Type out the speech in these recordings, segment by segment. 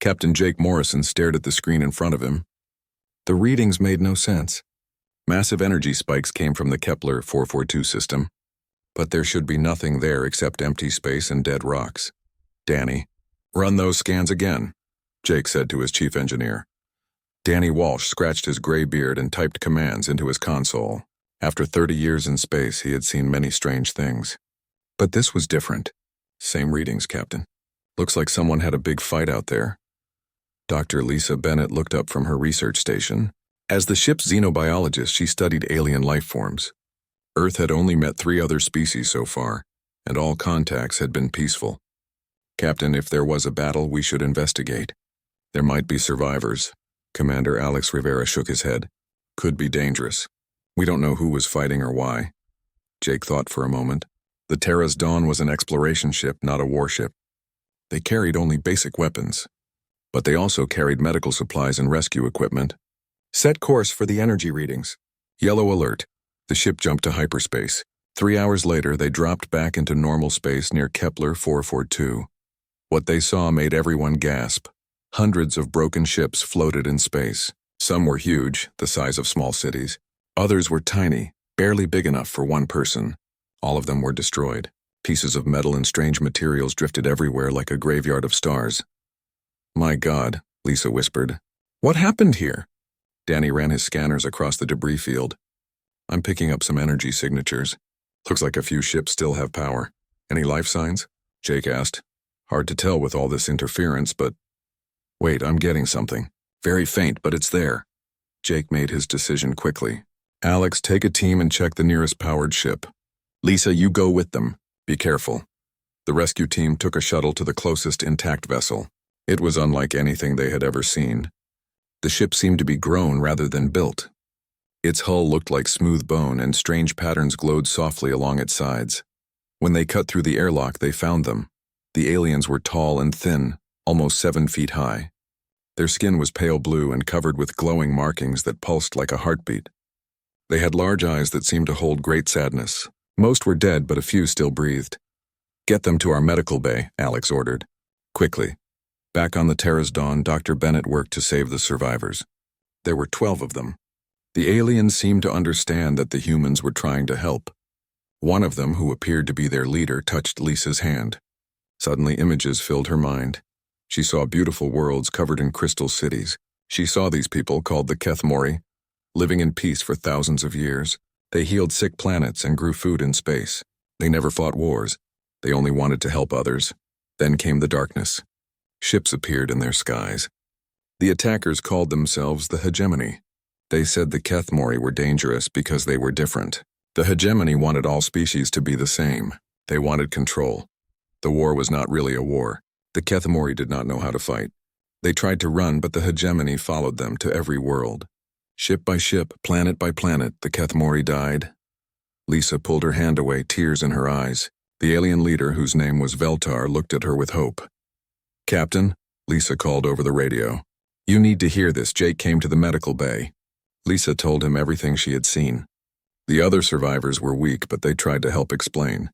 Captain Jake Morrison stared at the screen in front of him. The readings made no sense. Massive energy spikes came from the Kepler 442 system, but there should be nothing there except empty space and dead rocks. Danny, run those scans again, Jake said to his chief engineer. Danny Walsh scratched his gray beard and typed commands into his console. After 30 years in space, he had seen many strange things. But this was different. Same readings, Captain. Looks like someone had a big fight out there. Dr. Lisa Bennett looked up from her research station. As the ship's xenobiologist, she studied alien life forms. Earth had only met 3 other species so far, and all contacts had been peaceful. Captain, if there was a battle, we should investigate. There might be survivors. Commander Alex Rivera shook his head. Could be dangerous. We don't know who was fighting or why. Jake thought for a moment. The Terra's Dawn was an exploration ship, not a warship. They carried only basic weapons, but they also carried medical supplies and rescue equipment. Set course for the energy readings. Yellow alert. The ship jumped to hyperspace. 3 hours later, they dropped back into normal space near Kepler 442. What they saw made everyone gasp. Hundreds of broken ships floated in space. Some were huge, the size of small cities. Others were tiny, barely big enough for one person. All of them were destroyed. Pieces of metal and strange materials drifted everywhere like a graveyard of stars. My God, Lisa whispered. What happened here? Danny ran his scanners across the debris field. I'm picking up some energy signatures. Looks like a few ships still have power. Any life signs? Jake asked. Hard to tell with all this interference, but... Wait, I'm getting something. Very faint, but it's there. Jake made his decision quickly. Alex, take a team and check the nearest powered ship. Lisa, you go with them. Be careful. The rescue team took a shuttle to the closest intact vessel. It was unlike anything they had ever seen. The ship seemed to be grown rather than built. Its hull looked like smooth bone, and strange patterns glowed softly along its sides. When they cut through the airlock, they found them. The aliens were tall and thin, almost 7 feet high. Their skin was pale blue and covered with glowing markings that pulsed like a heartbeat. They had large eyes that seemed to hold great sadness. Most were dead, but a few still breathed. Get them to our medical bay, Alex ordered. Quickly. Back on the Terra's Dawn, Dr. Bennett worked to save the survivors. There were 12 of them. The aliens seemed to understand that the humans were trying to help. One of them, who appeared to be their leader, touched Lisa's hand. Suddenly, images filled her mind. She saw beautiful worlds covered in crystal cities. She saw these people, called the Kethmori, living in peace for thousands of years. They healed sick planets and grew food in space. They never fought wars. They only wanted to help others. Then came the darkness. Ships appeared in their skies. The attackers called themselves the Hegemony. They said the Kethmori were dangerous because they were different. The Hegemony wanted all species to be the same. They wanted control. The war was not really a war. The Kethmori did not know how to fight. They tried to run, but the Hegemony followed them to every world. Ship by ship, planet by planet, the Kethmori died. Lisa pulled her hand away, tears in her eyes. The alien leader, whose name was Veltar, looked at her with hope. Captain, Lisa called over the radio. You need to hear this. Jake came to the medical bay. Lisa told him everything she had seen. The other survivors were weak, but they tried to help explain.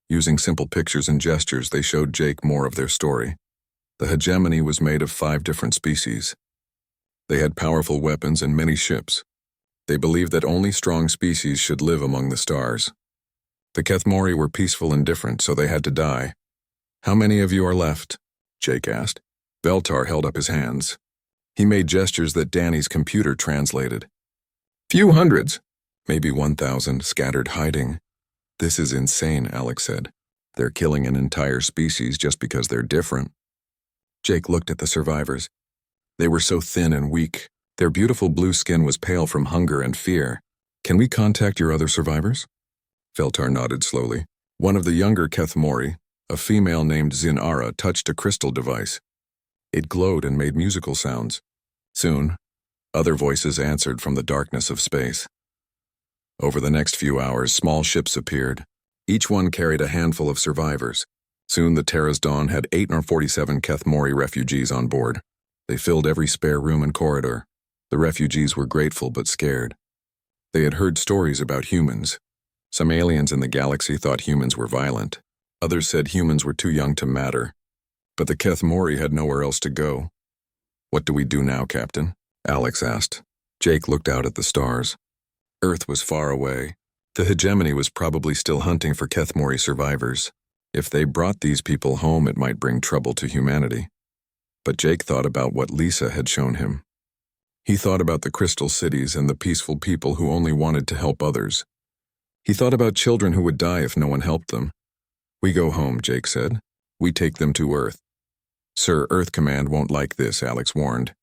Using simple pictures and gestures, they showed Jake more of their story. The Hegemony was made of 5 different species. They had powerful weapons and many ships. They believed that only strong species should live among the stars. The Kethmori were peaceful and different, so they had to die. How many of you are left? Jake asked. Veltar held up his hands. He made gestures that Danny's computer translated. Few hundreds, maybe 1,000, scattered hiding. This is insane, Alex said. They're killing an entire species just because they're different. Jake looked at the survivors. They were so thin and weak. Their beautiful blue skin was pale from hunger and fear. Can we contact your other survivors? Veltar nodded slowly. One of the younger Kethmori, a female named Zinara, touched a crystal device. It glowed and made musical sounds. Soon, other voices answered from the darkness of space. Over the next few hours, small ships appeared. Each one carried a handful of survivors. Soon the Terra's Dawn had 847 Kethmori refugees on board. They filled every spare room and corridor. The refugees were grateful but scared. They had heard stories about humans. Some aliens in the galaxy thought humans were violent. Others said humans were too young to matter. But the Kethmori had nowhere else to go. What do we do now, Captain? Alex asked. Jake looked out at the stars. Earth was far away. The hegemony was probably still hunting for Kethmori survivors. If they brought these people home, it might bring trouble to humanity. But Jake thought about what Lisa had shown him. He thought about the crystal cities and the peaceful people who only wanted to help others. He thought about children who would die if no one helped them. We go home, Jake said. We take them to Earth. Sir, Earth Command won't like this, Alex warned.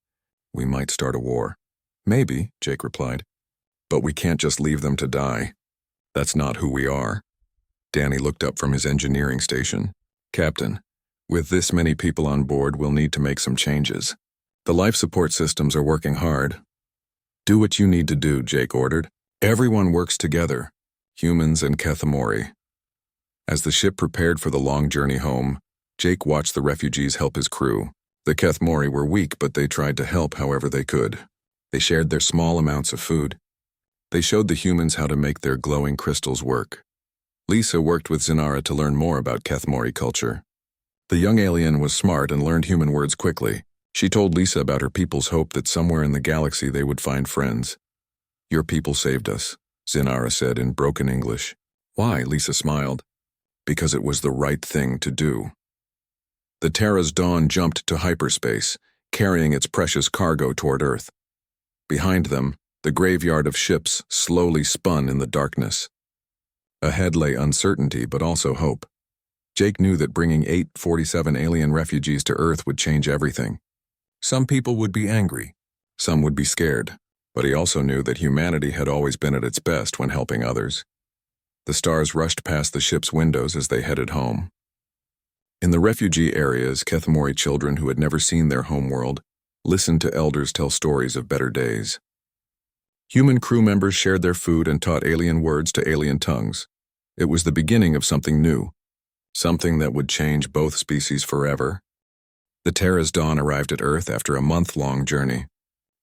We might start a war. Maybe, Jake replied. But we can't just leave them to die. That's not who we are. Danny looked up from his engineering station. Captain, with this many people on board, we'll need to make some changes. The life support systems are working hard. Do what you need to do, Jake ordered. Everyone works together, humans and Kethmori. As the ship prepared for the long journey home, Jake watched the refugees help his crew. The Kethmori were weak, but they tried to help however they could. They shared their small amounts of food. They showed the humans how to make their glowing crystals work. Lisa worked with Zinara to learn more about Kethmori culture. The young alien was smart and learned human words quickly. She told Lisa about her people's hope that somewhere in the galaxy they would find friends. Your people saved us, Zinara said in broken English. Why? Lisa smiled. Because it was the right thing to do. The Terra's Dawn jumped to hyperspace, carrying its precious cargo toward Earth. Behind them, the graveyard of ships slowly spun in the darkness. Ahead lay uncertainty, but also hope. Jake knew that bringing 847 alien refugees to Earth would change everything. Some people would be angry, some would be scared, but he also knew that humanity had always been at its best when helping others. The stars rushed past the ship's windows as they headed home. In the refugee areas, Kethmori children who had never seen their homeworld listened to elders tell stories of better days. Human crew members shared their food and taught alien words to alien tongues. It was the beginning of something new, something that would change both species forever. The Terra's Dawn arrived at Earth after a month-long journey.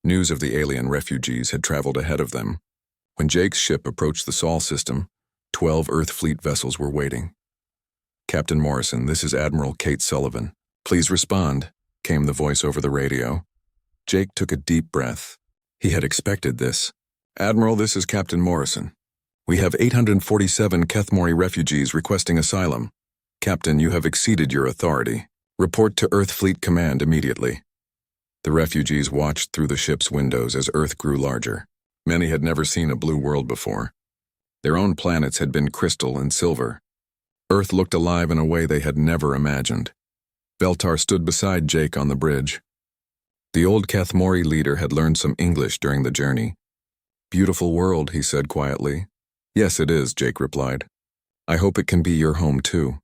News of the alien refugees had traveled ahead of them. When Jake's ship approached the Sol system, 12 Earth fleet vessels were waiting. Captain Morrison, this is Admiral Kate Sullivan. Please respond, came the voice over the radio. Jake took a deep breath. He had expected this. Admiral, this is Captain Morrison. We have 847 Kethmori refugees requesting asylum. Captain, you have exceeded your authority. Report to Earth Fleet Command immediately. The refugees watched through the ship's windows as Earth grew larger. Many had never seen a blue world before. Their own planets had been crystal and silver. Earth looked alive in a way they had never imagined. Veltar stood beside Jake on the bridge. The old Kethmori leader had learned some English during the journey. Beautiful world, he said quietly. Yes, it is, Jake replied. I hope it can be your home too.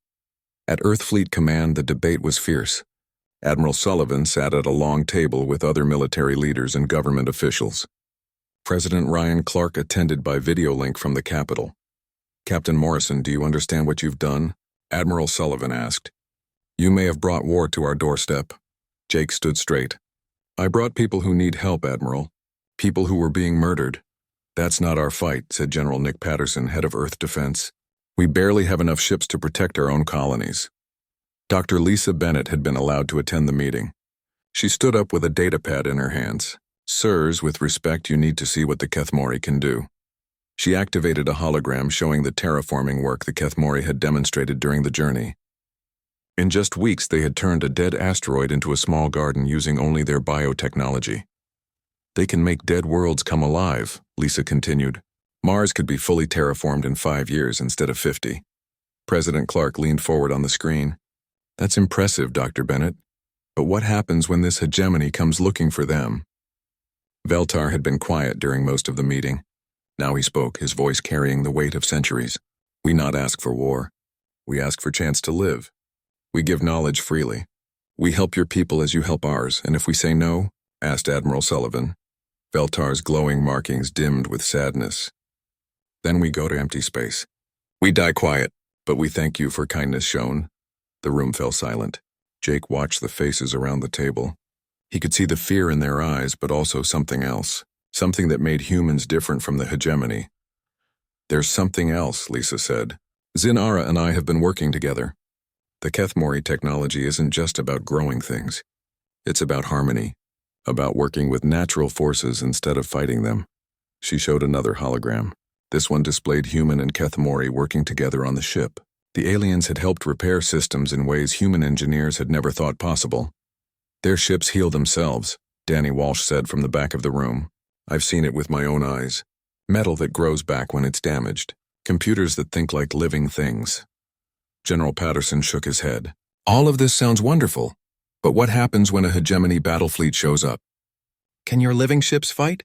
At Earth Fleet Command, the debate was fierce. Admiral Sullivan sat at a long table with other military leaders and government officials. President Ryan Clark attended by video link from the Capitol. Captain Morrison, do you understand what you've done? Admiral Sullivan asked. You may have brought war to our doorstep. Jake stood straight. I brought people who need help, Admiral. People who were being murdered. That's not our fight, said General Nick Patterson, head of Earth Defense. We barely have enough ships to protect our own colonies. Dr. Lisa Bennett had been allowed to attend the meeting. She stood up with a datapad in her hands. Sirs, with respect, you need to see what the Kethmori can do. She activated a hologram showing the terraforming work the Kethmori had demonstrated during the journey. In just weeks, they had turned a dead asteroid into a small garden using only their biotechnology. They can make dead worlds come alive, Lisa continued. Mars could be fully terraformed in 5 years instead of 50. President Clark leaned forward on the screen. That's impressive, Dr. Bennett. But what happens when this hegemony comes looking for them? Veltar had been quiet during most of the meeting. Now he spoke, his voice carrying the weight of centuries. We not ask for war. We ask for chance to live. We give knowledge freely. We help your people as you help ours, and if we say no, asked Admiral Sullivan. Veltar's glowing markings dimmed with sadness. Then we go to empty space. We die quiet, but we thank you for kindness shown. The room fell silent. Jake watched the faces around the table. He could see the fear in their eyes, but also something else. Something that made humans different from the hegemony. There's something else, Lisa said. Zinara and I have been working together. The Kethmori technology isn't just about growing things. It's about harmony. about working with natural forces instead of fighting them. She showed another hologram. This one displayed human and Kethmori working together on the ship. The aliens had helped repair systems in ways human engineers had never thought possible. Their ships heal themselves, Danny Walsh said from the back of the room. I've seen it with my own eyes. Metal that grows back when it's damaged. Computers that think like living things. General Patterson shook his head. All of this sounds wonderful, but what happens when a hegemony battle fleet shows up? Can your living ships fight?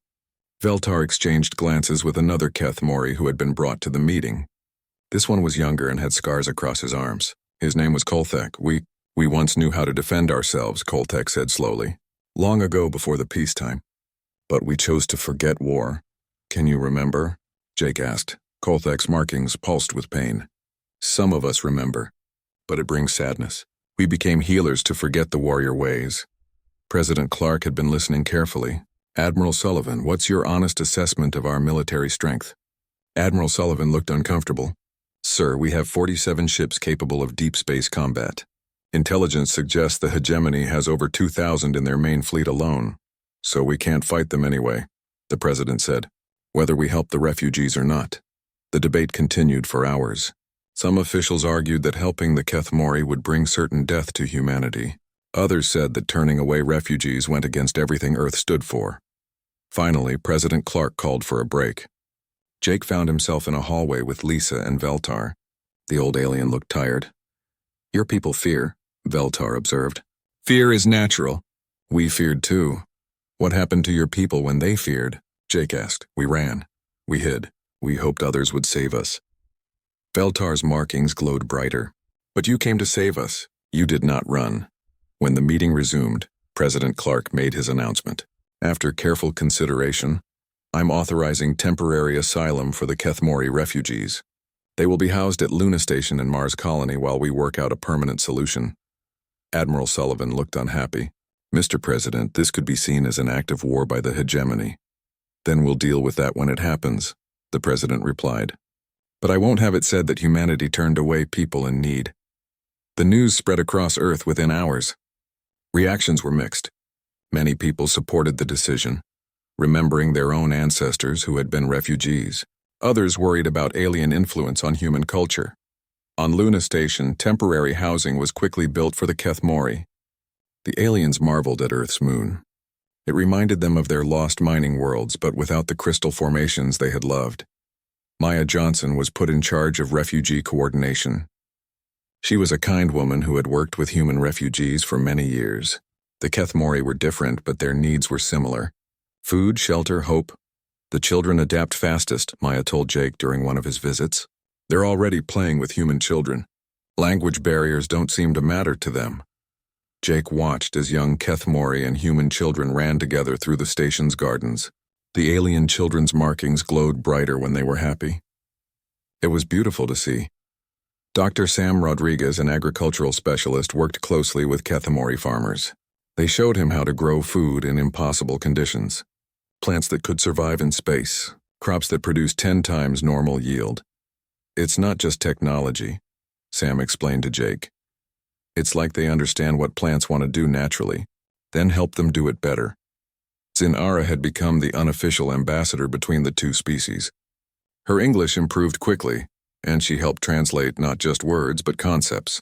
Veltar exchanged glances with another Kethmori who had been brought to the meeting. This one was younger and had scars across his arms. His name was Kolthek. We once knew how to defend ourselves, Kolthek said slowly. Long ago before the peacetime. But we chose to forget war. Can you remember? Jake asked. Kolthek's markings pulsed with pain. Some of us remember, but it brings sadness. We became healers to forget the warrior ways. President Clark had been listening carefully. Admiral Sullivan, what's your honest assessment of our military strength? Admiral Sullivan looked uncomfortable. Sir, we have 47 ships capable of deep space combat. Intelligence suggests the hegemony has over 2,000 in their main fleet alone. So we can't fight them anyway, the president said, whether we help the refugees or not. The debate continued for hours. Some officials argued that helping the Kethmori would bring certain death to humanity. Others said that turning away refugees went against everything Earth stood for. Finally, President Clark called for a break. Jake found himself in a hallway with Lisa and Veltar. The old alien looked tired. Your people fear, Veltar observed. Fear is natural. We feared too. What happened to your people when they feared? Jake asked. We ran. We hid. We hoped others would save us. Veltar's markings glowed brighter. But you came to save us. You did not run. When the meeting resumed, President Clark made his announcement. After careful consideration, I'm authorizing temporary asylum for the Kethmori refugees. They will be housed at Luna Station and Mars Colony while we work out a permanent solution. Admiral Sullivan looked unhappy. Mr. President, this could be seen as an act of war by the hegemony. Then we'll deal with that when it happens, the president replied. But I won't have it said that humanity turned away people in need. The news spread across Earth within hours. Reactions were mixed. Many people supported the decision, remembering their own ancestors who had been refugees. Others worried about alien influence on human culture. On Luna Station, temporary housing was quickly built for the Kethmori. The aliens marveled at Earth's moon. It reminded them of their lost mining worlds, but without the crystal formations they had loved. Maya Johnson was put in charge of refugee coordination. She was a kind woman who had worked with human refugees for many years. The Kethmori were different, but their needs were similar. Food, shelter, hope. The children adapt fastest, Maya told Jake during one of his visits. They're already playing with human children. Language barriers don't seem to matter to them. Jake watched as young Kethmori and human children ran together through the station's gardens. The alien children's markings glowed brighter when they were happy. It was beautiful to see. Dr. Sam Rodriguez, an agricultural specialist, worked closely with Kethmori farmers. They showed him how to grow food in impossible conditions. Plants that could survive in space, crops that produce 10 times normal yield. It's not just technology, Sam explained to Jake. It's like they understand what plants want to do naturally, then help them do it better. Zinara had become the unofficial ambassador between the two species. Her English improved quickly, and she helped translate not just words but concepts.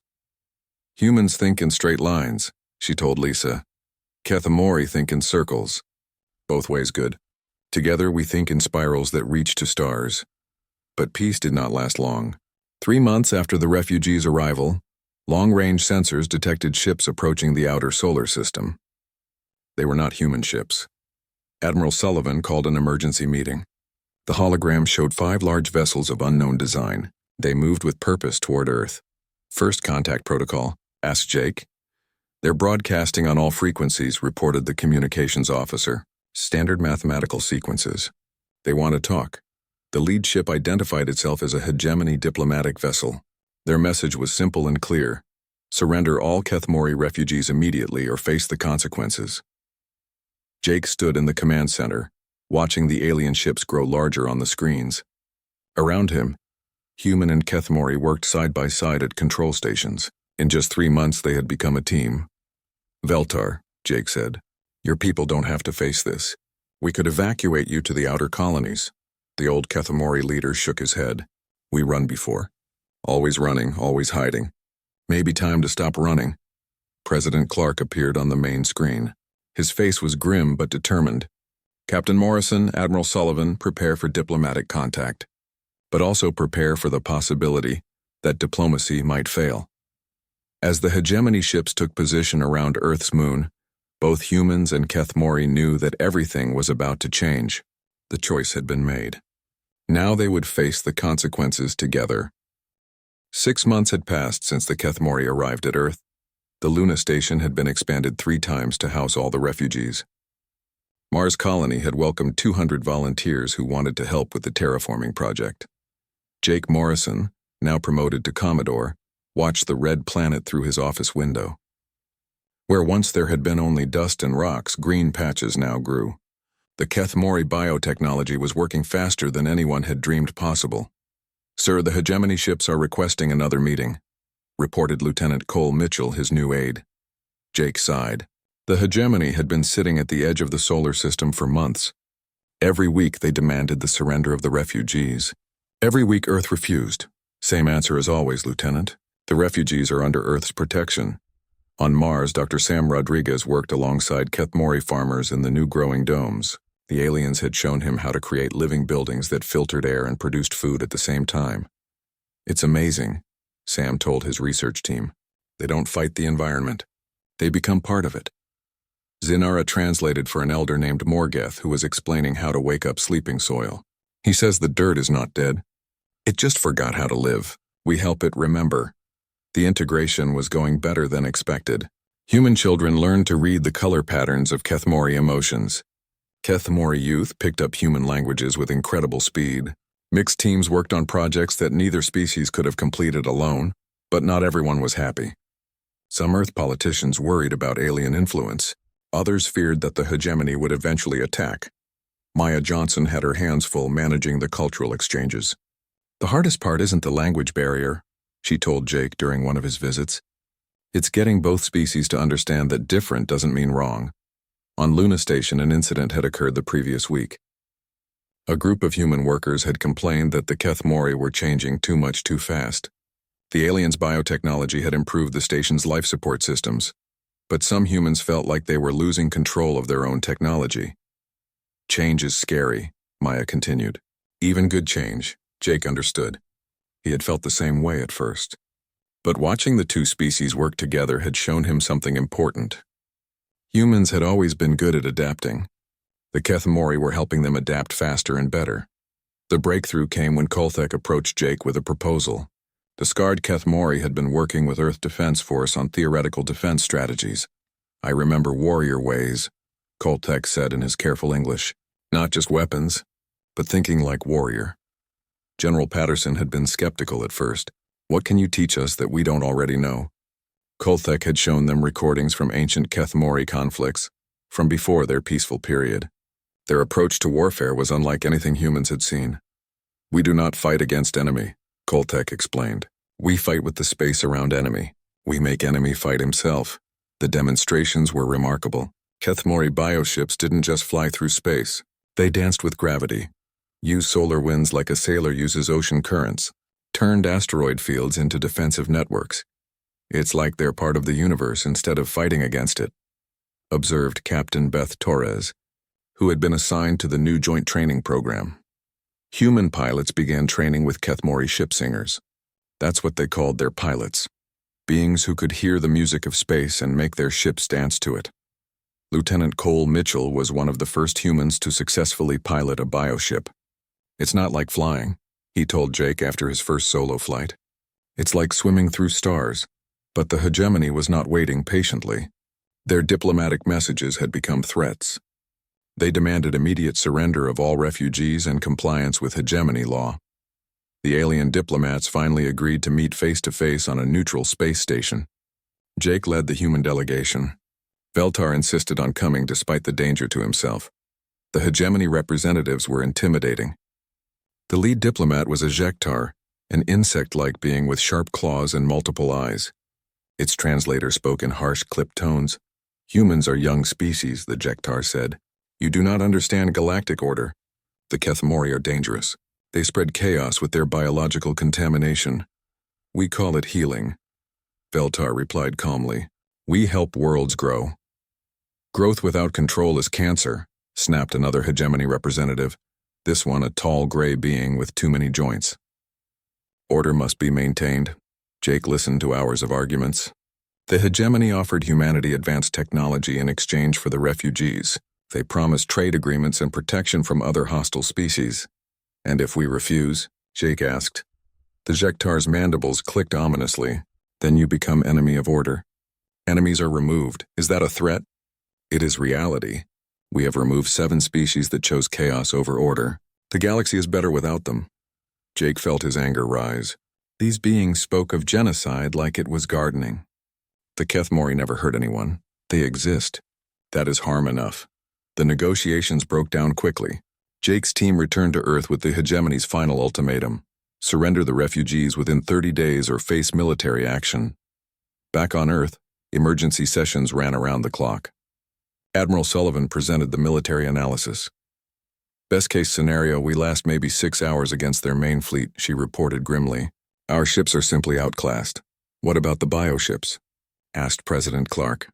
Humans think in straight lines, she told Lisa. Kethmori think in circles. Both ways good. Together we think in spirals that reach to stars. But peace did not last long. 3 months after the refugees' arrival, long-range sensors detected ships approaching the outer solar system. They were not human ships. Admiral Sullivan called an emergency meeting. The hologram showed 5 large vessels of unknown design. They moved with purpose toward Earth. First contact protocol, asked Jake. They're broadcasting on all frequencies, reported the communications officer. Standard mathematical sequences. They want to talk. The lead ship identified itself as a hegemony diplomatic vessel. Their message was simple and clear. Surrender all Kethmori refugees immediately or face the consequences. Jake stood in the command center, watching the alien ships grow larger on the screens. Around him, human and Kethmori worked side by side at control stations. In just 3 months they had become a team. Veltar, Jake said. Your people don't have to face this. We could evacuate you to the outer colonies. The old Kethmori leader shook his head. We run before. Always running, always hiding. Maybe time to stop running. President Clark appeared on the main screen. His face was grim but determined. Captain Morrison, Admiral Sullivan, prepare for diplomatic contact. But also prepare for the possibility that diplomacy might fail. As the hegemony ships took position around Earth's moon, both humans and Kethmori knew that everything was about to change. The choice had been made. Now they would face the consequences together. 6 months had passed since the Kethmori arrived at Earth. The Luna station had been expanded 3 times to house all the refugees. Mars Colony had welcomed 200 volunteers who wanted to help with the terraforming project. Jake Morrison, now promoted to Commodore, watched the red planet through his office window. Where once there had been only dust and rocks, green patches now grew. The Kethmori biotechnology was working faster than anyone had dreamed possible. Sir, the hegemony ships are requesting another meeting, reported Lieutenant Cole Mitchell, his new aide. Jake sighed. The hegemony had been sitting at the edge of the solar system for months. Every week they demanded the surrender of the refugees. Every week Earth refused. Same answer as always, Lieutenant. The refugees are under Earth's protection. On Mars, Dr. Sam Rodriguez worked alongside Kethmori farmers in the new growing domes. The aliens had shown him how to create living buildings that filtered air and produced food at the same time. It's amazing, Sam told his research team. They don't fight the environment. They become part of it. Zinara translated for an elder named Morgeth who was explaining how to wake up sleeping soil. He says the dirt is not dead. It just forgot how to live. We help it remember. The integration was going better than expected. Human children learned to read the color patterns of Kethmori emotions. Kethmori youth picked up human languages with incredible speed. Mixed teams worked on projects that neither species could have completed alone, but not everyone was happy. Some Earth politicians worried about alien influence. Others feared that the hegemony would eventually attack. Maya Johnson had her hands full managing the cultural exchanges. The hardest part isn't the language barrier, she told Jake during one of his visits. It's getting both species to understand that different doesn't mean wrong. On Luna Station, an incident had occurred the previous week. A group of human workers had complained that the Kethmori were changing too much too fast. The aliens' biotechnology had improved the station's life support systems, but some humans felt like they were losing control of their own technology. Change is scary, Maya continued. Even good change, Jake understood. He had felt the same way at first. But watching the two species work together had shown him something important. Humans had always been good at adapting. The Kethmori were helping them adapt faster and better. The breakthrough came when Kolthek approached Jake with a proposal. The scarred Kethmori had been working with Earth Defense Force on theoretical defense strategies. I remember warrior ways, Kolthek said in his careful English. Not just weapons, but thinking like warrior. General Patterson had been skeptical at first. What can you teach us that we don't already know? Kolthek had shown them recordings from ancient Kethmori conflicts, from before their peaceful period. Their approach to warfare was unlike anything humans had seen. We do not fight against enemy, Kolthek explained. We fight with the space around enemy. We make enemy fight himself. The demonstrations were remarkable. Kethmori bioships didn't just fly through space. They danced with gravity, used solar winds like a sailor uses ocean currents, turned asteroid fields into defensive networks. It's like they're part of the universe instead of fighting against it, observed Captain Beth Torres, who had been assigned to the new joint training program. Human pilots began training with Kethmori ship singers. That's what they called their pilots, beings who could hear the music of space and make their ships dance to it. Lieutenant Cole Mitchell was one of the first humans to successfully pilot a bioship. It's not like flying, he told Jake after his first solo flight. It's like swimming through stars. But the hegemony was not waiting patiently. Their diplomatic messages had become threats. They demanded immediate surrender of all refugees and compliance with hegemony law. The alien diplomats finally agreed to meet face-to-face on a neutral space station. Jake led the human delegation. Veltar insisted on coming despite the danger to himself. The hegemony representatives were intimidating. The lead diplomat was a Jektar, an insect-like being with sharp claws and multiple eyes. Its translator spoke in harsh, clipped tones. Humans are young species, the Jektar said. You do not understand galactic order. The Kethmori are dangerous. They spread chaos with their biological contamination. We call it healing. Veltar replied calmly. We help worlds grow. Growth without control is cancer, snapped another hegemony representative, this one a tall gray being with too many joints. Order must be maintained. Jake listened to hours of arguments. The hegemony offered humanity advanced technology in exchange for the refugees. They promised trade agreements and protection from other hostile species. And if we refuse? Jake asked. The Jektar's mandibles clicked ominously. Then you become enemy of order. Enemies are removed. Is that a threat? It is reality. We have removed 7 species that chose chaos over order. The galaxy is better without them. Jake felt his anger rise. These beings spoke of genocide like it was gardening. The Kethmori never hurt anyone. They exist. That is harm enough. The negotiations broke down quickly. Jake's team returned to Earth with the hegemony's final ultimatum. Surrender the refugees within 30 days or face military action. Back on Earth, emergency sessions ran around the clock. Admiral Sullivan presented the military analysis. Best case scenario, we last maybe 6 hours against their main fleet, she reported grimly. Our ships are simply outclassed. What about the bioships? Asked President Clark.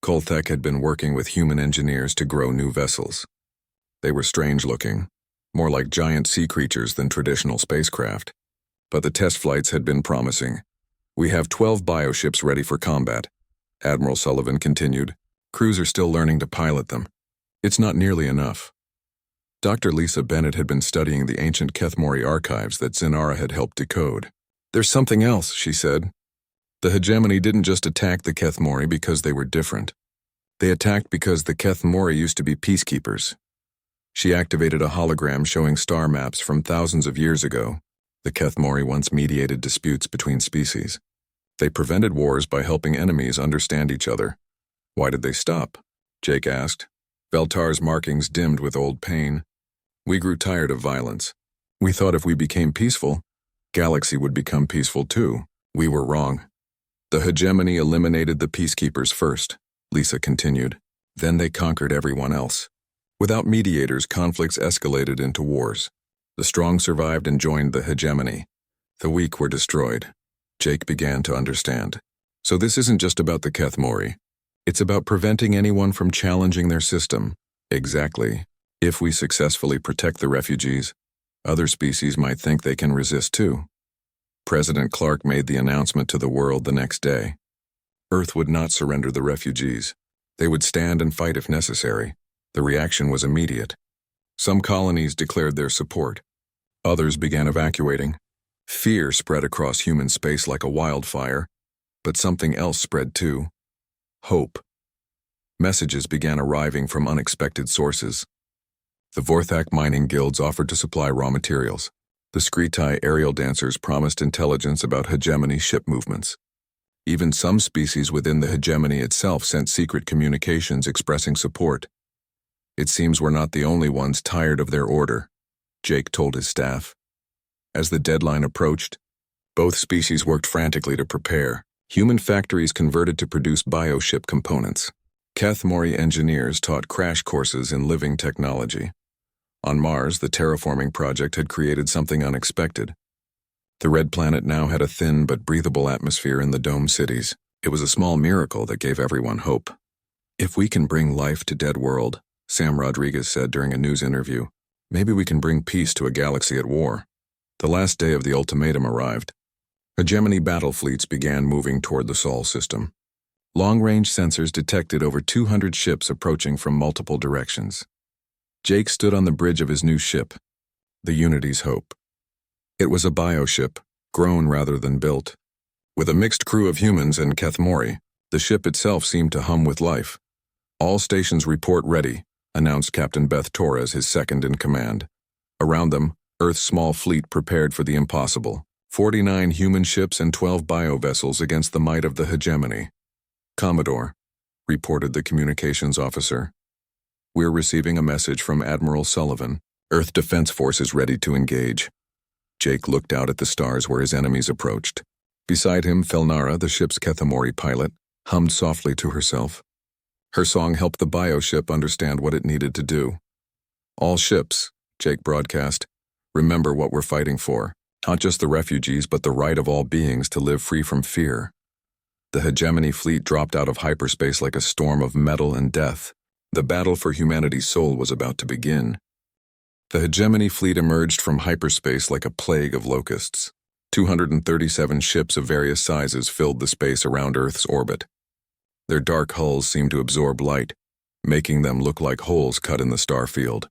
Kolthek had been working with human engineers to grow new vessels. They were strange looking, more like giant sea creatures than traditional spacecraft. But the test flights had been promising. We have 12 bioships ready for combat, Admiral Sullivan continued. Crews are still learning to pilot them. It's not nearly enough. Dr. Lisa Bennett had been studying the ancient Kethmori archives that Zinara had helped decode. There's something else, she said. The hegemony didn't just attack the Kethmori because they were different. They attacked because the Kethmori used to be peacekeepers. She activated a hologram showing star maps from thousands of years ago. The Kethmori once mediated disputes between species. They prevented wars by helping enemies understand each other. Why did they stop? Jake asked. Veltar's markings dimmed with old pain. We grew tired of violence. We thought if we became peaceful, Galaxy would become peaceful too. We were wrong. The hegemony eliminated the peacekeepers first, Lisa continued. Then they conquered everyone else. Without mediators, conflicts escalated into wars. The strong survived and joined the hegemony. The weak were destroyed. Jake began to understand. So this isn't just about the Kethmori. It's about preventing anyone from challenging their system. Exactly. If we successfully protect the refugees, other species might think they can resist too. President Clark made the announcement to the world the next day. Earth would not surrender the refugees. They would stand and fight if necessary. The reaction was immediate. Some colonies declared their support. Others began evacuating. Fear spread across human space like a wildfire, but something else spread too. Hope. Messages began arriving from unexpected sources. The Vorthak mining guilds offered to supply raw materials. The Skretai aerial dancers promised intelligence about hegemony ship movements. Even some species within the hegemony itself sent secret communications expressing support. It seems we're not the only ones tired of their order, Jake told his staff. As the deadline approached, both species worked frantically to prepare. Human factories converted to produce bioship components. Kethmori engineers taught crash courses in living technology. On Mars, the terraforming project had created something unexpected. The red planet now had a thin but breathable atmosphere in the dome cities. It was a small miracle that gave everyone hope. If we can bring life to deathworld, Sam Rodriguez said during a news interview, maybe we can bring peace to a galaxy at war. The last day of the ultimatum arrived. Hegemony battle fleets began moving toward the Sol system. Long-range sensors detected over 200 ships approaching from multiple directions. Jake stood on the bridge of his new ship, the Unity's Hope. It was a bioship, grown rather than built. With a mixed crew of humans and Kethmori, the ship itself seemed to hum with life. All stations report ready, announced Captain Beth Torres, his second in command. Around them, Earth's small fleet prepared for the impossible. 49 human ships and 12 bio-vessels against the might of the hegemony. Commodore, reported the communications officer. We're receiving a message from Admiral Sullivan. Earth Defense Force is ready to engage. Jake looked out at the stars where his enemies approached. Beside him, Felnara, the ship's Kethmori pilot, hummed softly to herself. Her song helped the bioship understand what it needed to do. All ships, Jake broadcast, remember what we're fighting for. Not just the refugees, but the right of all beings to live free from fear. The hegemony fleet dropped out of hyperspace like a storm of metal and death. The battle for humanity's soul was about to begin. The hegemony fleet emerged from hyperspace like a plague of locusts. 237 ships of various sizes filled the space around Earth's orbit. Their dark hulls seemed to absorb light, making them look like holes cut in the star field.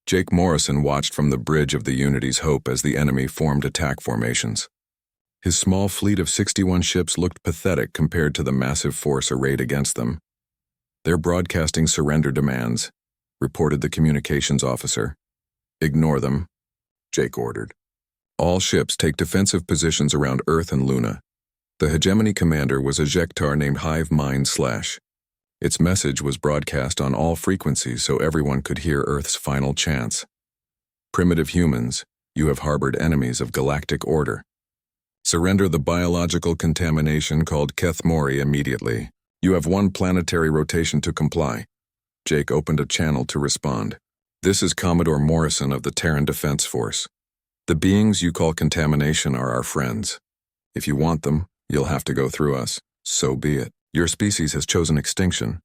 Jake Morrison watched from the bridge of the Unity's Hope as the enemy formed attack formations. His small fleet of 61 ships looked pathetic compared to the massive force arrayed against them. "They're broadcasting surrender demands," reported the communications officer. "Ignore them," Jake ordered. "All ships take defensive positions around Earth and Luna." The hegemony commander was a Jektar named Hive Mind /. Its message was broadcast on all frequencies so everyone could hear Earth's final chants. "Primitive humans, you have harbored enemies of galactic order. Surrender the biological contamination called Keth Mori immediately. You have one planetary rotation to comply." Jake opened a channel to respond. "This is Commodore Morrison of the Terran Defense Force. The beings you call contamination are our friends. If you want them, you'll have to go through us. So be it. Your species has chosen extinction."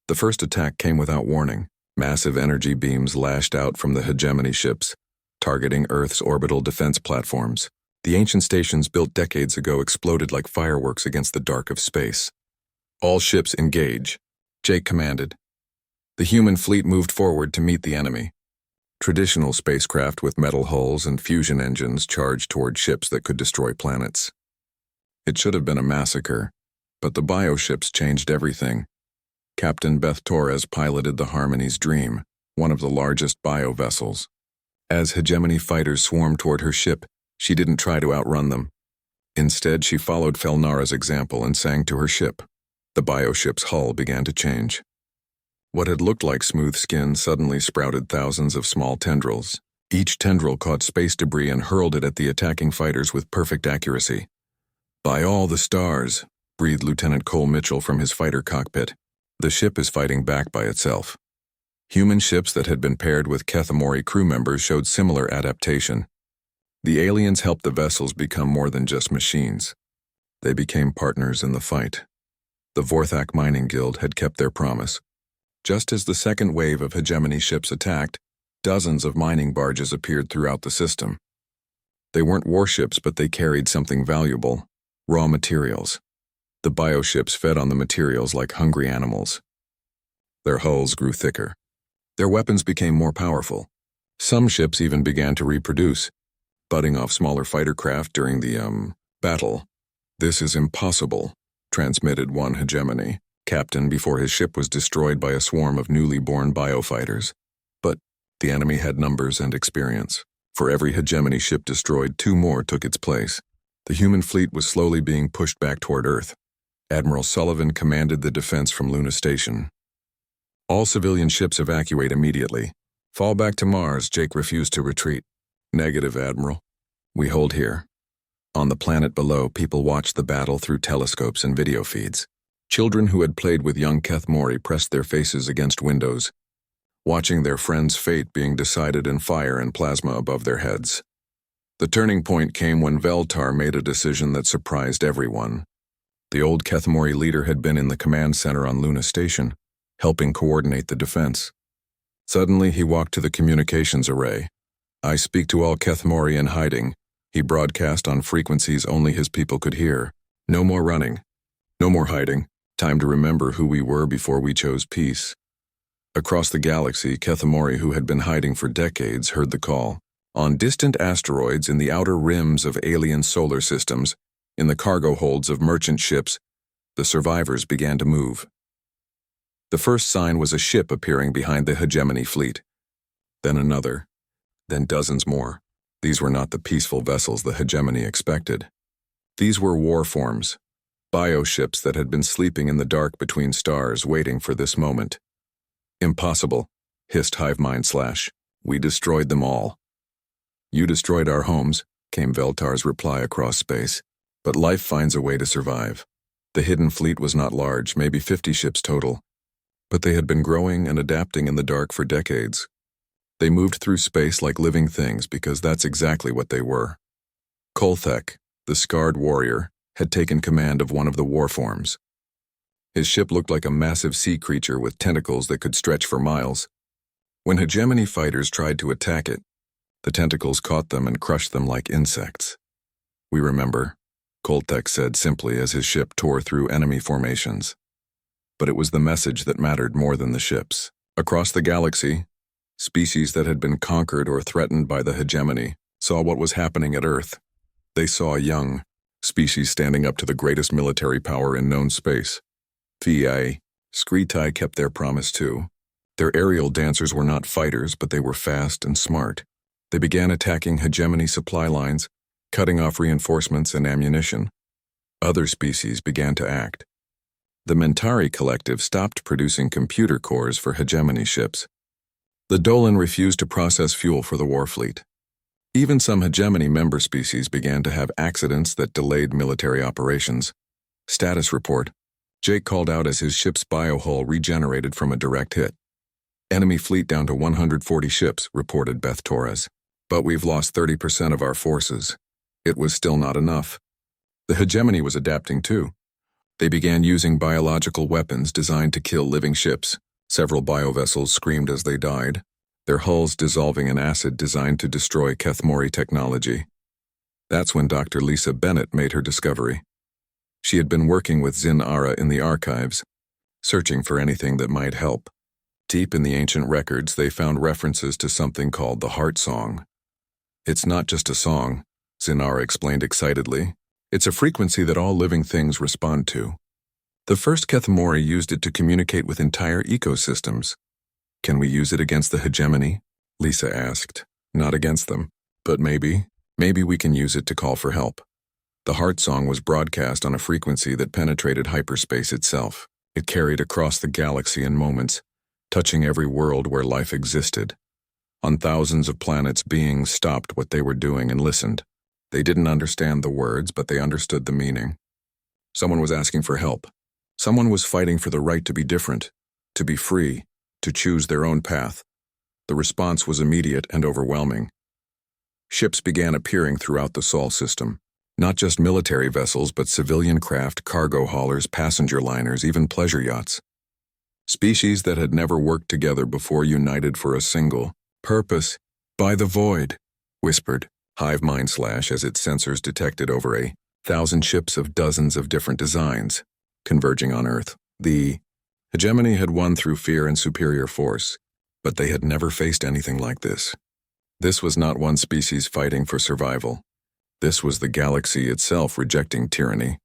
The first attack came without warning. Massive energy beams lashed out from the hegemony ships, targeting Earth's orbital defense platforms. The ancient stations built decades ago exploded like fireworks against the dark of space. "All ships engage," Jake commanded. The human fleet moved forward to meet the enemy. Traditional spacecraft with metal hulls and fusion engines charged toward ships that could destroy planets. It should have been a massacre, but the bioships changed everything. Captain Beth Torres piloted the Harmony's Dream, one of the largest bio-vessels. As hegemony fighters swarmed toward her ship, she didn't try to outrun them. Instead, she followed Felnara's example and sang to her ship. The bioship's hull began to change. What had looked like smooth skin suddenly sprouted thousands of small tendrils. Each tendril caught space debris and hurled it at the attacking fighters with perfect accuracy. "By all the stars," breathed Lieutenant Cole Mitchell from his fighter cockpit. "The ship is fighting back by itself." Human ships that had been paired with Kethamori crew members showed similar adaptation. The aliens helped the vessels become more than just machines. They became partners in the fight. The Vorthak Mining Guild had kept their promise. Just as the second wave of hegemony ships attacked, dozens of mining barges appeared throughout the system. They weren't warships, but they carried something valuable: raw materials. The bioships fed on the materials like hungry animals. Their hulls grew thicker. Their weapons became more powerful. Some ships even began to reproduce, butting off smaller fighter craft during the, battle. "This is impossible," transmitted one hegemony captain before his ship was destroyed by a swarm of newly born biofighters. But the enemy had numbers and experience. For every hegemony ship destroyed, 2 more took its place. The human fleet was slowly being pushed back toward Earth. Admiral Sullivan commanded the defense from Luna Station. "All civilian ships evacuate immediately. Fall back to Mars." Jake refused to retreat. "Negative, Admiral. We hold here." On the planet below, people watched the battle through telescopes and video feeds. Children who had played with young Keth Mori pressed their faces against windows, watching their friends' fate being decided in fire and plasma above their heads. The turning point came when Veltar made a decision that surprised everyone. The old Keth Mori leader had been in the command center on Luna Station, helping coordinate the defense. Suddenly, he walked to the communications array. "I speak to all Keth Mori in hiding," he broadcast on frequencies only his people could hear. "No more running. No more hiding. Time to remember who we were before we chose peace." Across the galaxy, Kethamori, who had been hiding for decades, heard the call. On distant asteroids in the outer rims of alien solar systems, in the cargo holds of merchant ships, the survivors began to move. The first sign was a ship appearing behind the hegemony fleet. Then another. Then dozens more. These were not the peaceful vessels the hegemony expected. These were war forms. Bioships that had been sleeping in the dark between stars, waiting for this moment. "Impossible," hissed Hivemind /. "We destroyed them all." "You destroyed our homes," came Veltar's reply across space. "But life finds a way to survive." The hidden fleet was not large, maybe 50 ships total, But they had been growing and adapting in the dark for decades. They moved through space like living things because that's exactly what they were. Kolthek, the scarred warrior, had taken command of one of the war forms. His ship looked like a massive sea creature with tentacles that could stretch for miles. When hegemony fighters tried to attack it, the tentacles caught them and crushed them like insects. "We remember," Kolthek said simply as his ship tore through enemy formations. But it was the message that mattered more than the ships. Across the galaxy, species that had been conquered or threatened by the hegemony saw what was happening at Earth. They saw a young species standing up to the greatest military power in known space. VA, Skritai kept their promise too. Their aerial dancers were not fighters, but they were fast and smart. They began attacking hegemony supply lines, cutting off reinforcements and ammunition. Other species began to act. The Mentari Collective stopped producing computer cores for hegemony ships. The Dolan refused to process fuel for the war fleet. Even some hegemony member species began to have accidents that delayed military operations. Status report. Jake called out as his ship's biohull regenerated from a direct hit. "Enemy fleet down to 140 ships," reported Beth Torres. "But we've lost 30% of our forces." It was still not enough. The hegemony was adapting too. They began using biological weapons designed to kill living ships. Several biovessels screamed as they died, their hulls dissolving in acid designed to destroy Kethmori technology. That's when Dr. Lisa Bennett made her discovery. She had been working with Zin Ara in the archives, searching for anything that might help. Deep in the ancient records, they found references to something called the Heart Song. "It's not just a song," Zinara explained excitedly. "It's a frequency that all living things respond to. The first Kethmori used it to communicate with entire ecosystems." "Can we use it against the hegemony?" Lisa asked. "Not against them, but maybe we can use it to call for help." The Heart Song was broadcast on a frequency that penetrated hyperspace itself. It carried across the galaxy in moments, touching every world where life existed. On thousands of planets, beings stopped what they were doing and listened. They didn't understand the words, but they understood the meaning. Someone was asking for help. Someone was fighting for the right to be different, to be free, to choose their own path. The response was immediate and overwhelming. Ships began appearing throughout the Sol system. Not just military vessels, but civilian craft, cargo haulers, passenger liners, even pleasure yachts. Species that had never worked together before united for a single purpose. "By the void," whispered Hive Mind Slash as its sensors detected over 1,000 ships of dozens of different designs, converging on Earth. The hegemony had won through fear and superior force, but they had never faced anything like this. This was not one species fighting for survival. This was the galaxy itself rejecting tyranny.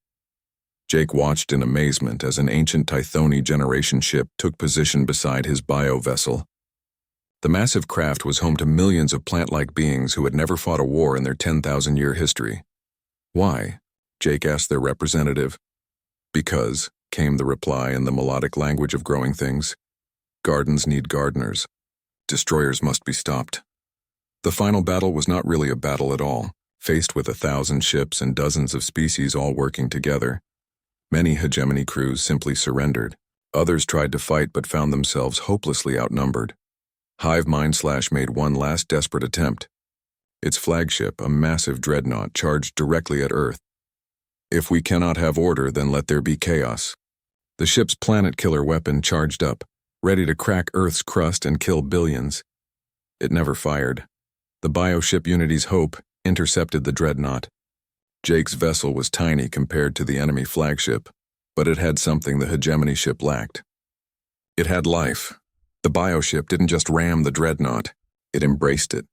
Jake watched in amazement as an ancient Tythoni generation ship took position beside his bio-vessel. The massive craft was home to millions of plant-like beings who had never fought a war in their 10,000-year history. "Why?" Jake asked their representative. "Because," came the reply in the melodic language of growing things. "Gardens need gardeners. Destroyers must be stopped." The final battle was not really a battle at all. Faced with 1,000 ships and dozens of species all working together, many hegemony crews simply surrendered. Others tried to fight but found themselves hopelessly outnumbered. Hive Mind Slash made one last desperate attempt. Its flagship, a massive dreadnought, charged directly at Earth. "If we cannot have order, then let there be chaos." The ship's planet killer weapon charged up, ready to crack Earth's crust and kill billions. It never fired. The bioship Unity's Hope intercepted the dreadnought. Jake's vessel was tiny compared to the enemy flagship, but it had something the hegemony ship lacked. It had life. The bioship didn't just ram the dreadnought, it embraced it.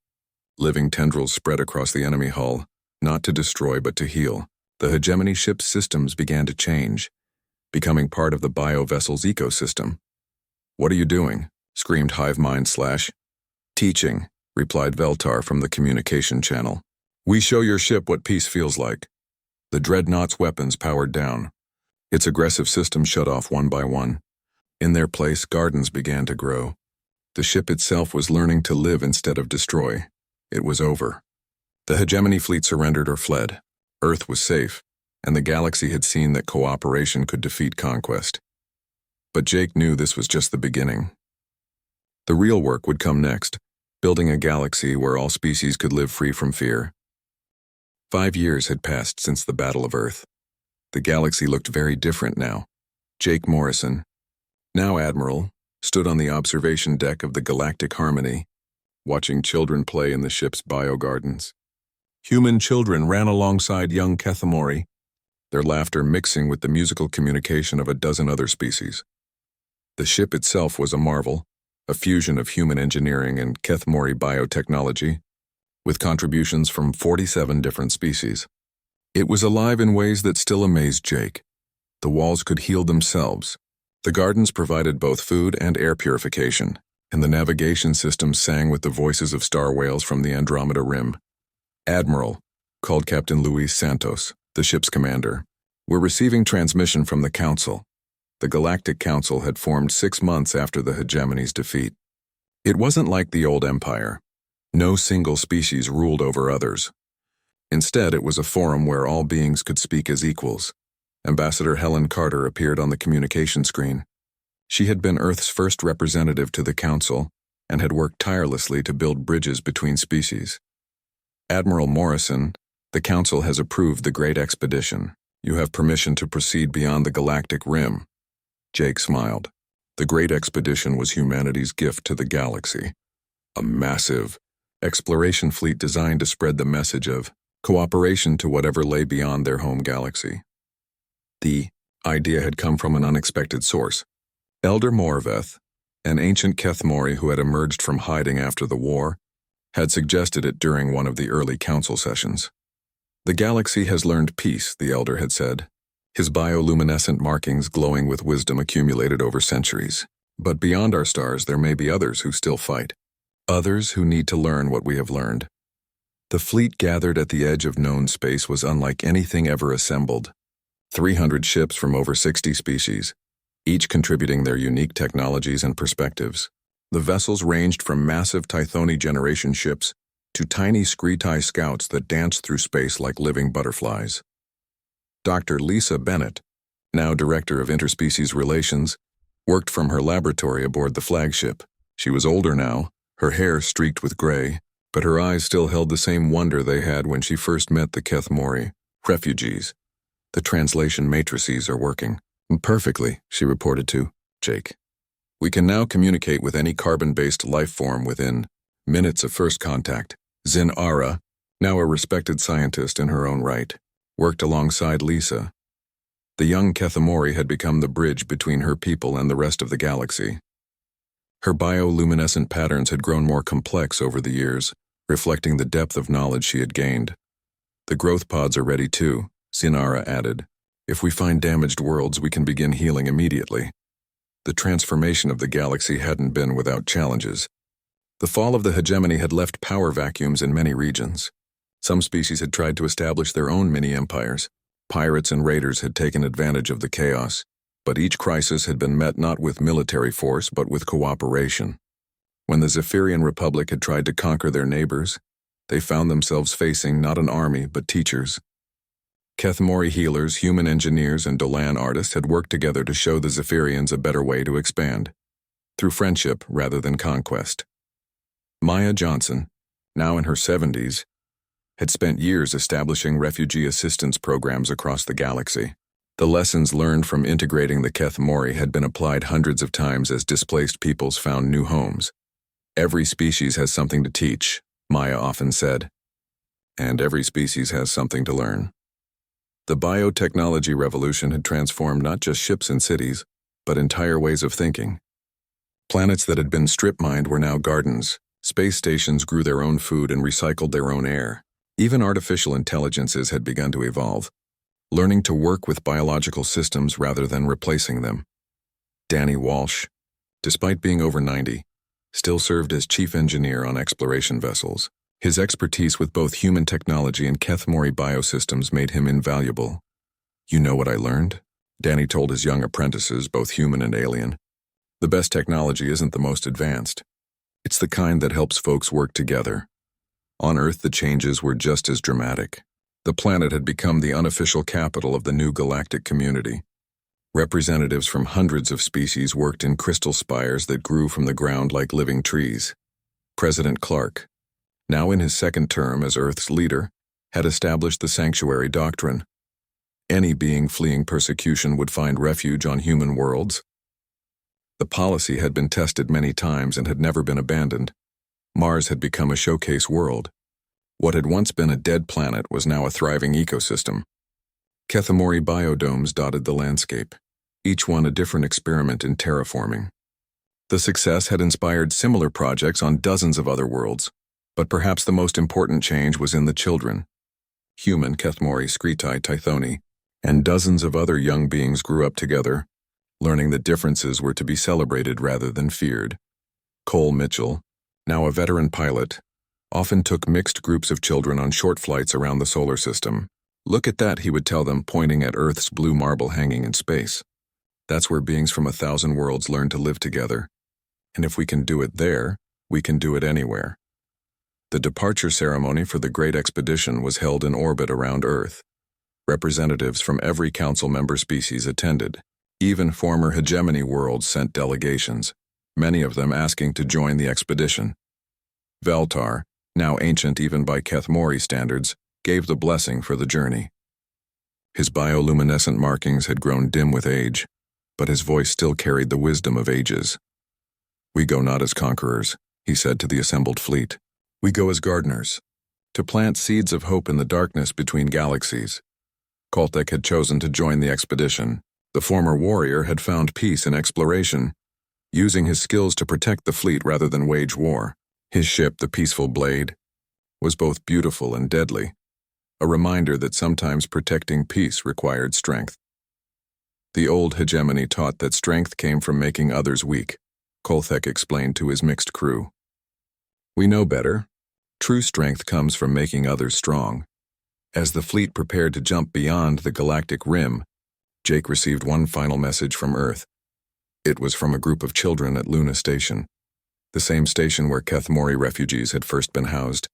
Living tendrils spread across the enemy hull, not to destroy but to heal. The hegemony ship's systems began to change, becoming part of the bio-vessel's ecosystem. "What are you doing?" screamed Hive Mind Slash. "Teaching," replied Veltar from the communication channel. "We show your ship what peace feels like." The dreadnought's weapons powered down. Its aggressive systems shut off one by one. In their place, gardens began to grow. The ship itself was learning to live instead of destroy. It was over. The hegemony fleet surrendered or fled. Earth was safe, and the galaxy had seen that cooperation could defeat conquest. But Jake knew this was just the beginning. The real work would come next, building a galaxy where all species could live free from fear. 5 years had passed since the Battle of Earth. The galaxy looked very different now. Jake Morrison, now Admiral, stood on the observation deck of the Galactic Harmony, watching children play in the ship's biogardens. Human children ran alongside young Kethemori, their laughter mixing with the musical communication of a dozen other species. The ship itself was a marvel, a fusion of human engineering and Kethemori biotechnology, with contributions from 47 different species. It was alive in ways that still amazed Jake. The walls could heal themselves. The gardens provided both food and air purification, and the navigation system sang with the voices of star whales from the Andromeda Rim. Admiral, called Captain Luis Santos, the ship's commander, were receiving transmission from the Council. The Galactic Council had formed 6 months after the hegemony's defeat. It wasn't like the old empire. No single species ruled over others. Instead, it was a forum where all beings could speak as equals. Ambassador Helen Carter appeared on the communication screen. She had been Earth's first representative to the Council and had worked tirelessly to build bridges between species. Admiral Morrison, the Council has approved the Great Expedition. You have permission to proceed beyond the Galactic Rim. Jake smiled. The Great Expedition was humanity's gift to the galaxy. A massive exploration fleet designed to spread the message of cooperation to whatever lay beyond their home galaxy. The idea had come from an unexpected source. Elder Morveth, an ancient Kethemori who had emerged from hiding after the war, had suggested it during one of the early council sessions. The galaxy has learned peace, the Elder had said, his bioluminescent markings glowing with wisdom accumulated over centuries. But beyond our stars there may be others who still fight. Others who need to learn what we have learned. The fleet gathered at the edge of known space was unlike anything ever assembled. 300 ships from over 60 species, each contributing their unique technologies and perspectives. The vessels ranged from massive Tythoni generation ships to tiny Screetai scouts that danced through space like living butterflies. Dr. Lisa Bennett, now Director of Interspecies Relations, worked from her laboratory aboard the flagship. She was older now, her hair streaked with gray, but her eyes still held the same wonder they had when she first met the Kethemori, refugees. The translation matrices are working. Perfectly, she reported to Jake. We can now communicate with any carbon-based life form within minutes of first contact. Zin Ara, now a respected scientist in her own right, worked alongside Lisa. The young Kethemori had become the bridge between her people and the rest of the galaxy. Her bioluminescent patterns had grown more complex over the years, reflecting the depth of knowledge she had gained. The growth pods are ready too, Sinara added. If we find damaged worlds, we can begin healing immediately. The transformation of the galaxy hadn't been without challenges. The fall of the hegemony had left power vacuums in many regions. Some species had tried to establish their own mini-empires. Pirates and raiders had taken advantage of the chaos, but each crisis had been met not with military force but with cooperation. When the Zephyrian Republic had tried to conquer their neighbors, they found themselves facing not an army but teachers. Kethemori healers, human engineers, and Dolan artists had worked together to show the Zephyrians a better way to expand, through friendship rather than conquest. Maya Johnson, now in her 70s, had spent years establishing refugee assistance programs across the galaxy. The lessons learned from integrating the Kethemori had been applied hundreds of times as displaced peoples found new homes. Every species has something to teach, Maya often said, and every species has something to learn. The biotechnology revolution had transformed not just ships and cities, but entire ways of thinking. Planets that had been strip-mined were now gardens. Space stations grew their own food and recycled their own air. Even artificial intelligences had begun to evolve, learning to work with biological systems rather than replacing them. Danny Walsh, despite being over 90, still served as chief engineer on exploration vessels. His expertise with both human technology and Kethemori biosystems made him invaluable. You know what I learned? Danny told his young apprentices, both human and alien. The best technology isn't the most advanced. It's the kind that helps folks work together. On Earth, the changes were just as dramatic. The planet had become the unofficial capital of the new galactic community. Representatives from hundreds of species worked in crystal spires that grew from the ground like living trees. President Clark, now in his second term as Earth's leader, had established the sanctuary doctrine. Any being fleeing persecution would find refuge on human worlds. The policy had been tested many times and had never been abandoned. Mars had become a showcase world. What had once been a dead planet was now a thriving ecosystem. Kethamori biodomes dotted the landscape, each one a different experiment in terraforming. The success had inspired similar projects on dozens of other worlds, but perhaps the most important change was in the children. Human Kethamori Scritai Tithoni and dozens of other young beings grew up together, learning that differences were to be celebrated rather than feared. Cole Mitchell, now a veteran pilot, often took mixed groups of children on short flights around the solar system. "Look at that," he would tell them, pointing at Earth's blue marble hanging in space. "That's where beings from 1,000 worlds learn to live together. And if we can do it there, we can do it anywhere." The departure ceremony for the Great Expedition was held in orbit around Earth. Representatives from every council member species attended. Even former hegemony worlds sent delegations, many of them asking to join the expedition. Veltar, now ancient even by Kethamori standards, gave the blessing for the journey. His bioluminescent markings had grown dim with age, but his voice still carried the wisdom of ages. "We go not as conquerors," he said to the assembled fleet. "We go as gardeners, to plant seeds of hope in the darkness between galaxies." Koltek had chosen to join the expedition. The former warrior had found peace in exploration, using his skills to protect the fleet rather than wage war. His ship, the Peaceful Blade, was both beautiful and deadly, a reminder that sometimes protecting peace required strength. The old hegemony taught that strength came from making others weak, Koltek explained to his mixed crew. "We know better. True strength comes from making others strong." As the fleet prepared to jump beyond the galactic rim, Jake received one final message from Earth. It was from a group of children at Luna Station, the same station where Kethamori refugees had first been housed.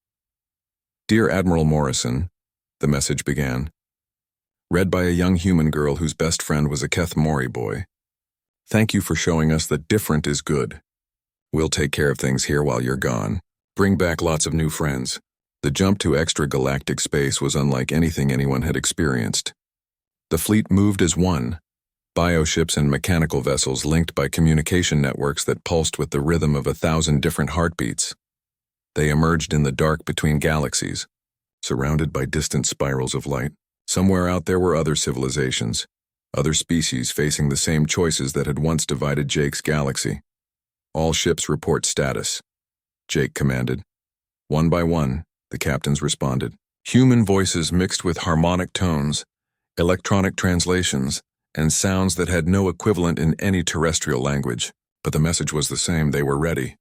"Dear Admiral Morrison," the message began, read by a young human girl whose best friend was a Kethamori boy. "Thank you for showing us that different is good. We'll take care of things here while you're gone. Bring back lots of new friends." The jump to extragalactic space was unlike anything anyone had experienced. The fleet moved as one, bioships and mechanical vessels linked by communication networks that pulsed with the rhythm of 1,000 different heartbeats. They emerged in the dark between galaxies, surrounded by distant spirals of light. Somewhere out there were other civilizations, other species facing the same choices that had once divided Jake's galaxy. "All ships report status," Jake commanded. One by one, the captains responded. Human voices mixed with harmonic tones, electronic translations, and sounds that had no equivalent in any terrestrial language. But the message was the same: they were ready.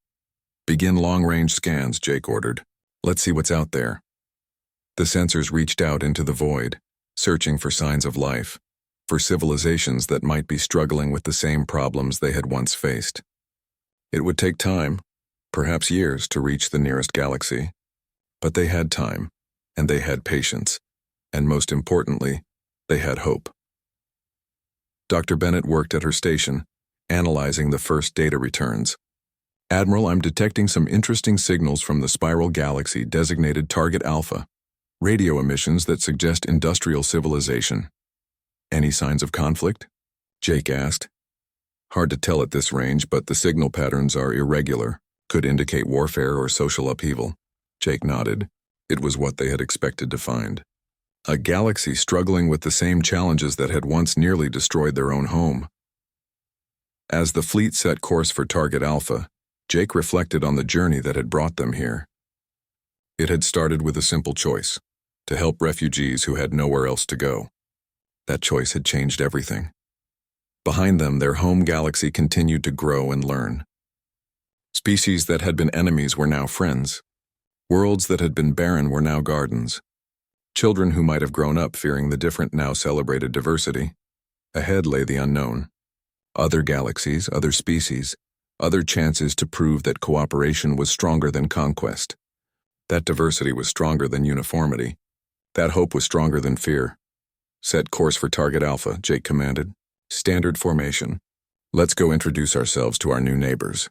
"Begin long-range scans," Jake ordered. "Let's see what's out there." The sensors reached out into the void, searching for signs of life, for civilizations that might be struggling with the same problems they had once faced. It would take time, perhaps years, to reach the nearest galaxy. But they had time, and they had patience, and most importantly, they had hope. Dr. Bennett worked at her station, analyzing the first data returns. "Admiral, I'm detecting some interesting signals from the spiral galaxy designated Target Alpha. Radio emissions that suggest industrial civilization." "Any signs of conflict?" Jake asked. "Hard to tell at this range, but the signal patterns are irregular, could indicate warfare or social upheaval." Jake nodded. It was what they had expected to find. A galaxy struggling with the same challenges that had once nearly destroyed their own home. As the fleet set course for Target Alpha, Jake reflected on the journey that had brought them here. It had started with a simple choice: to help refugees who had nowhere else to go. That choice had changed everything. Behind them, their home galaxy continued to grow and learn. Species that had been enemies were now friends. Worlds that had been barren were now gardens. Children who might have grown up fearing the different now celebrated diversity. Ahead lay the unknown. Other galaxies, other species, other chances to prove that cooperation was stronger than conquest. That diversity was stronger than uniformity. That hope was stronger than fear. "Set course for Target Alpha," Jake commanded. Standard formation. Let's go introduce ourselves to our new neighbors.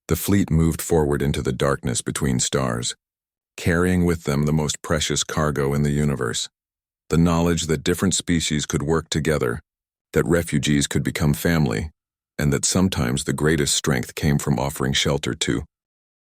The fleet moved forward into the darkness between stars, carrying with them the most precious cargo in the universe. The knowledge that different species could work together, that refugees could become family, and that sometimes the greatest strength came from offering shelter to